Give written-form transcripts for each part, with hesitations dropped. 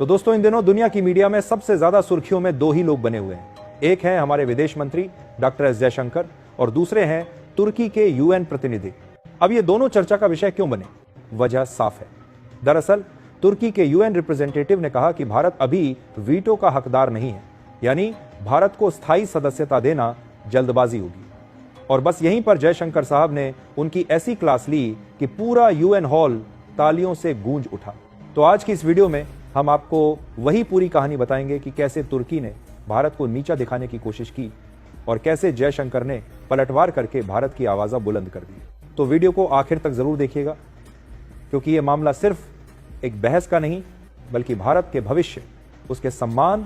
तो दोस्तों, इन दिनों दुनिया की मीडिया में सबसे ज्यादा सुर्खियों में दो ही लोग बने हुए हैं। एक हैं हमारे विदेश मंत्री डॉक्टर एस जयशंकर और दूसरे हैं तुर्की के यूएन प्रतिनिधि। अब ये दोनों चर्चा का विषय क्यों बने? वजह साफ है। दरअसल तुर्की के यूएन रिप्रेजेंटेटिव ने कहा कि भारत अभी वीटो का हकदार नहीं है, यानी भारत को स्थायी सदस्यता देना जल्दबाजी होगी। और बस यहीं पर जयशंकर साहब ने उनकी ऐसी क्लास ली कि पूरा यूएन हॉल तालियों से गूंज उठा। तो आज की इस वीडियो में हम आपको वही पूरी कहानी बताएंगे कि कैसे तुर्की ने भारत को नीचा दिखाने की कोशिश की और कैसे जयशंकर ने पलटवार करके भारत की आवाज़ बुलंद कर दी। तो वीडियो को आखिर तक जरूर देखिएगा, क्योंकि यह मामला सिर्फ एक बहस का नहीं बल्कि भारत के भविष्य, उसके सम्मान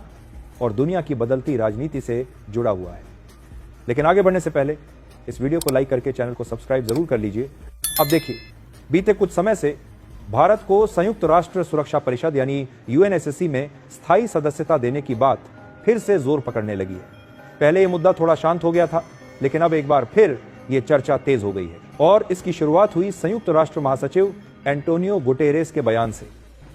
और दुनिया की बदलती राजनीति से जुड़ा हुआ है। लेकिन आगे बढ़ने से पहले इस वीडियो को लाइक करके चैनल को सब्सक्राइब जरूर कर लीजिए। अब देखिए, बीते कुछ समय से भारत को संयुक्त राष्ट्र सुरक्षा परिषद यानी यूएनएससी में स्थायी सदस्यता देने की बात फिर से जोर पकड़ने लगी है। पहले यह मुद्दा थोड़ा शांत हो गया था, लेकिन अब एक बार फिर यह चर्चा तेज हो गई है और इसकी शुरुआत हुई संयुक्त राष्ट्र महासचिव एंटोनियो गुटेरेस के बयान से।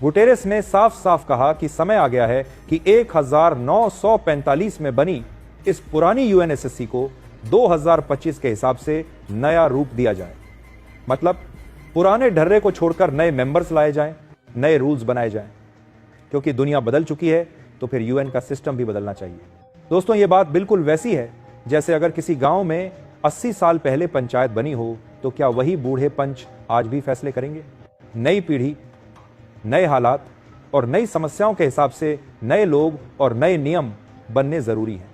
गुटेरेस ने साफ साफ कहा कि समय आ गया है कि 1945 में बनी इस पुरानी यूएनएससी को 2025 के हिसाब से नया रूप दिया जाए। मतलब पुराने ढर्रे को छोड़कर नए मेंबर्स लाए जाएं, नए रूल्स बनाए जाएं, क्योंकि दुनिया बदल चुकी है तो फिर यूएन का सिस्टम भी बदलना चाहिए। दोस्तों, ये बात बिल्कुल वैसी है जैसे अगर किसी गांव में 80 साल पहले पंचायत बनी हो तो क्या वही बूढ़े पंच आज भी फैसले करेंगे? नई पीढ़ी, नए हालात और नई समस्याओं के हिसाब से नए लोग और नए नियम बनने जरूरी हैं।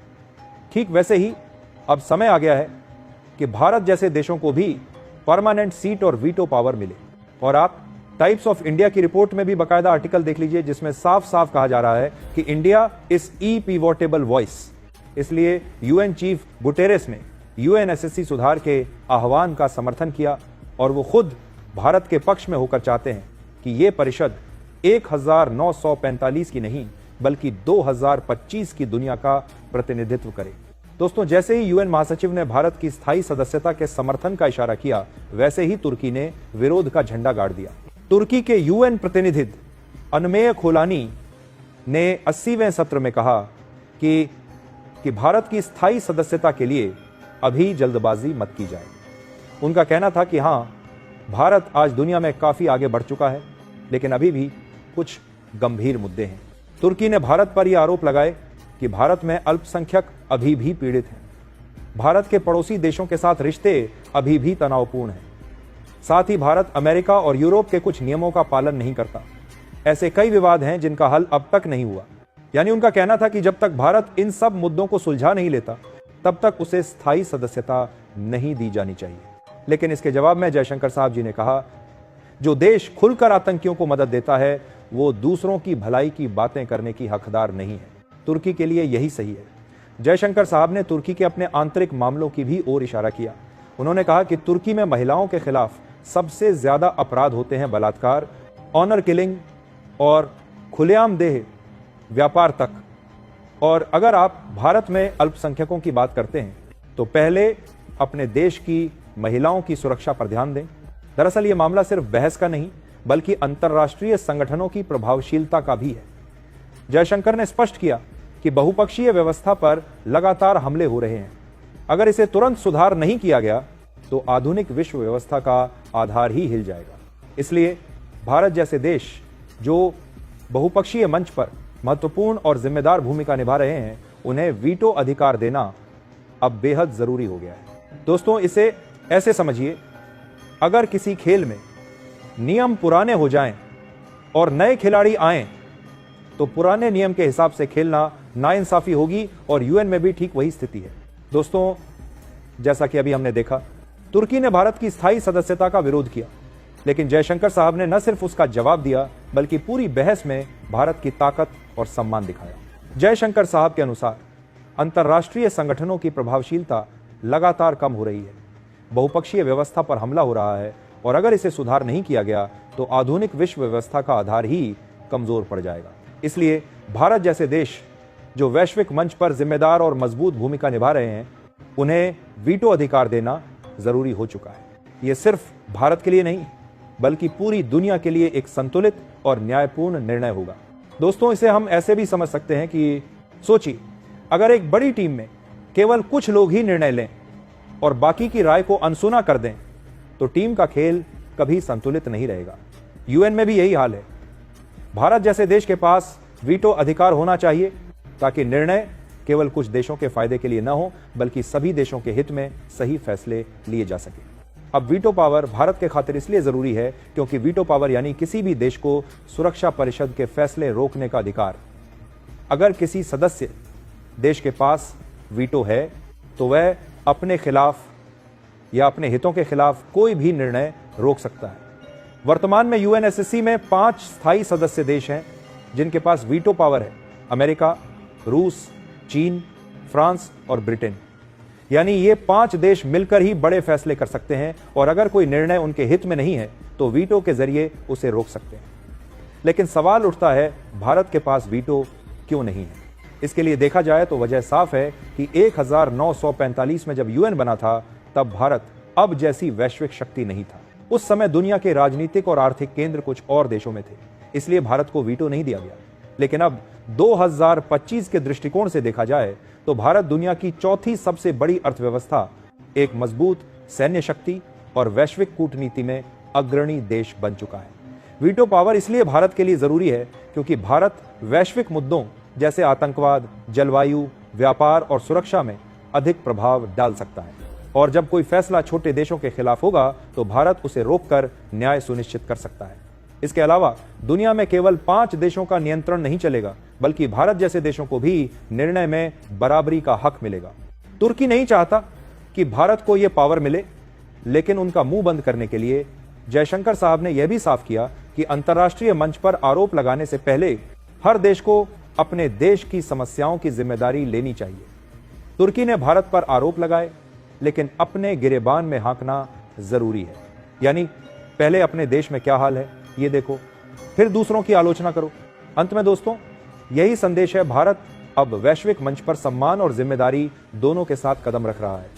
ठीक वैसे ही अब समय आ गया है कि भारत जैसे देशों को भी परमानेंट सीट और वीटो पावर मिले। और आप टाइप्स ऑफ इंडिया की रिपोर्ट में भी बकायदा आर्टिकल देख लीजिए, जिसमें साफ साफ कहा जा रहा है कि इंडिया इज ई पिवोटेबल वॉइस। इसलिए यूएन चीफ गुटेरेस ने यूएनएससी सुधार के आह्वान का समर्थन किया और वो खुद भारत के पक्ष में होकर चाहते हैं कि ये परिषद 1945 की नहीं बल्कि 2025 की दुनिया का प्रतिनिधित्व करे। दोस्तों, जैसे ही यूएन महासचिव ने भारत की स्थायी सदस्यता के समर्थन का इशारा किया, वैसे ही तुर्की ने विरोध का झंडा गाड़ दिया। तुर्की के यूएन प्रतिनिधि अनमेय खोलानी ने 80वें सत्र में कहा कि भारत की स्थायी सदस्यता के लिए अभी जल्दबाजी मत की जाए। उनका कहना था कि हाँ, भारत आज दुनिया में काफी आगे बढ़ चुका है, लेकिन अभी भी कुछ गंभीर मुद्दे हैं। तुर्की ने भारत पर यह आरोप लगाए कि भारत में अल्पसंख्यक अभी भी पीड़ित हैं। भारत के पड़ोसी देशों के साथ रिश्ते अभी भी तनावपूर्ण हैं। साथ ही भारत अमेरिका और यूरोप के कुछ नियमों का पालन नहीं करता। ऐसे कई विवाद हैं जिनका हल अब तक नहीं हुआ। यानी उनका कहना था कि जब तक भारत इन सब मुद्दों को सुलझा नहीं लेता, तब तक उसे स्थायी सदस्यता नहीं दी जानी चाहिए। लेकिन इसके जवाब में जयशंकर साहब जी ने कहा, जो देश खुलकर आतंकियों को मदद देता है वो दूसरों की भलाई की बातें करने की हकदार नहीं है। तुर्की के लिए यही सही है। जयशंकर साहब ने तुर्की के अपने आंतरिक मामलों की भी ओर इशारा किया। उन्होंने कहा कि तुर्की में महिलाओं के खिलाफ सबसे ज्यादा अपराध होते हैं बलात्कार, ऑनर किलिंग और खुलेआम देह व्यापार तक। और अगर आप भारत में अल्पसंख्यकों की बात करते हैं तो पहले अपने देश की महिलाओं की सुरक्षा पर ध्यान दें। दरअसल ये मामला सिर्फ बहस का नहीं बल्कि अंतर्राष्ट्रीय संगठनों की प्रभावशीलता का भी है। जयशंकर ने स्पष्ट किया कि बहुपक्षीय व्यवस्था पर लगातार हमले हो रहे हैं। अगर इसे तुरंत सुधार नहीं किया गया तो आधुनिक विश्व व्यवस्था का आधार ही हिल जाएगा। इसलिए भारत जैसे देश जो बहुपक्षीय मंच पर महत्वपूर्ण और जिम्मेदार भूमिका निभा रहे हैं, उन्हें वीटो अधिकार देना अब बेहद जरूरी हो गया है। दोस्तों, इसे ऐसे समझिए, अगर किसी खेल में नियम पुराने हो जाएं और नए खिलाड़ी आएं तो पुराने नियम के हिसाब से खेलना नाइंसाफी होगी और यूएन में भी ठीक वही स्थिति है। दोस्तों, जैसा कि अभी हमने देखा, तुर्की ने भारत की स्थायी सदस्यता का विरोध किया, लेकिन जयशंकर साहब ने न सिर्फ उसका जवाब दिया बल्कि पूरी बहस में भारत की ताकत और सम्मान दिखाया। जयशंकर साहब के अनुसार अंतर्राष्ट्रीय संगठनों की प्रभावशीलता लगातार कम हो रही है, बहुपक्षीय व्यवस्था पर हमला हो रहा है और अगर इसे सुधार नहीं किया गया तो आधुनिक विश्व व्यवस्था का आधार ही कमजोर पड़ जाएगा। इसलिए भारत जैसे देश जो वैश्विक मंच पर जिम्मेदार और मजबूत भूमिका निभा रहे हैं, उन्हें वीटो अधिकार देना जरूरी हो चुका है। ये सिर्फ भारत के लिए नहीं बल्कि पूरी दुनिया के लिए एक संतुलित और न्यायपूर्ण निर्णय होगा। दोस्तों, इसे हम ऐसे भी समझ सकते हैं कि सोचिए, अगर एक बड़ी टीम में केवल कुछ लोग ही निर्णय लें और बाकी की राय को अनसुना कर दें तो टीम का खेल कभी संतुलित नहीं रहेगा। यूएन में भी यही हाल है। भारत जैसे देश के पास वीटो अधिकार होना चाहिए ताकि निर्णय केवल कुछ देशों के फायदे के लिए न हो, बल्कि सभी देशों के हित में सही फैसले लिए जा सके। अब वीटो पावर भारत के खातिर इसलिए जरूरी है क्योंकि वीटो पावर यानी किसी भी देश को सुरक्षा परिषद के फैसले रोकने का अधिकार। अगर किसी सदस्य देश के पास वीटो है तो वह अपने खिलाफ या अपने हितों के खिलाफ कोई भी निर्णय रोक सकता है। वर्तमान में यूएनएससी में 5 स्थायी सदस्य देश हैं जिनके पास वीटो पावर है: अमेरिका, रूस, चीन, फ्रांस और ब्रिटेन। यानी ये 5 देश मिलकर ही बड़े फैसले कर सकते हैं और अगर कोई निर्णय उनके हित में नहीं है तो वीटो के जरिए उसे रोक सकते हैं। लेकिन सवाल उठता है, भारत के पास वीटो क्यों नहीं है? इसके लिए देखा जाए तो वजह साफ है कि 1945 में जब यूएन बना था तब भारत अब जैसी वैश्विक शक्ति नहीं था। उस समय दुनिया के राजनीतिक और आर्थिक केंद्र कुछ और देशों में थे, इसलिए भारत को वीटो नहीं दिया गया। लेकिन अब 2025 के दृष्टिकोण से देखा जाए तो भारत दुनिया की चौथी सबसे बड़ी अर्थव्यवस्था, एक मजबूत सैन्य शक्ति और वैश्विक कूटनीति में अग्रणी देश बन चुका है। वीटो पावर इसलिए भारत के लिए जरूरी है क्योंकि भारत वैश्विक मुद्दों जैसे आतंकवाद, जलवायु, व्यापार और सुरक्षा में अधिक प्रभाव डाल सकता है। और जब कोई फैसला छोटे देशों के खिलाफ होगा तो भारत उसे रोककर न्याय सुनिश्चित कर सकता है। इसके अलावा दुनिया में केवल 5 देशों का नियंत्रण नहीं चलेगा, बल्कि भारत जैसे देशों को भी निर्णय में बराबरी का हक मिलेगा। तुर्की नहीं चाहता कि भारत को यह पावर मिले, लेकिन उनका मुंह बंद करने के लिए जयशंकर साहब ने यह भी साफ किया कि अंतर्राष्ट्रीय मंच पर आरोप लगाने से पहले हर देश को अपने देश की समस्याओं की जिम्मेदारी लेनी चाहिए। तुर्की ने भारत पर आरोप लगाए, लेकिन अपने गिरेबान में हाँकना जरूरी है। यानी पहले अपने देश में क्या हाल है ये देखो, फिर दूसरों की आलोचना करो। अंत में दोस्तों, यही संदेश है, भारत अब वैश्विक मंच पर सम्मान और जिम्मेदारी दोनों के साथ कदम रख रहा है।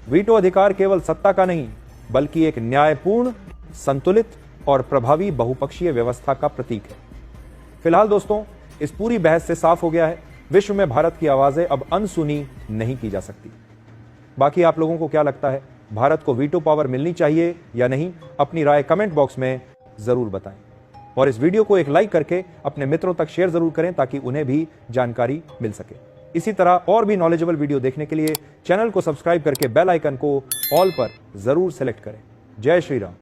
वीटो अधिकार केवल सत्ता का नहीं, बल्कि एक न्यायपूर्ण, संतुलित और प्रभावी बहुपक्षीय व्यवस्था का प्रतीक है। फिलहाल दोस्तों, इस पूरी बहस से साफ हो गया है, विश्व में भारत की आवाजें अब अनसुनी नहीं की जा सकती। बाकी आप लोगों को क्या लगता है, भारत को वीटो पावर मिलनी चाहिए या नहीं? अपनी राय कमेंट बॉक्स में जरूर बताएं और इस वीडियो को एक लाइक करके अपने मित्रों तक शेयर जरूर करें ताकि उन्हें भी जानकारी मिल सके। इसी तरह और भी नॉलेजेबल वीडियो देखने के लिए चैनल को सब्सक्राइब करके बेल आइकन को ऑल पर जरूर सेलेक्ट करें। जय श्री राम।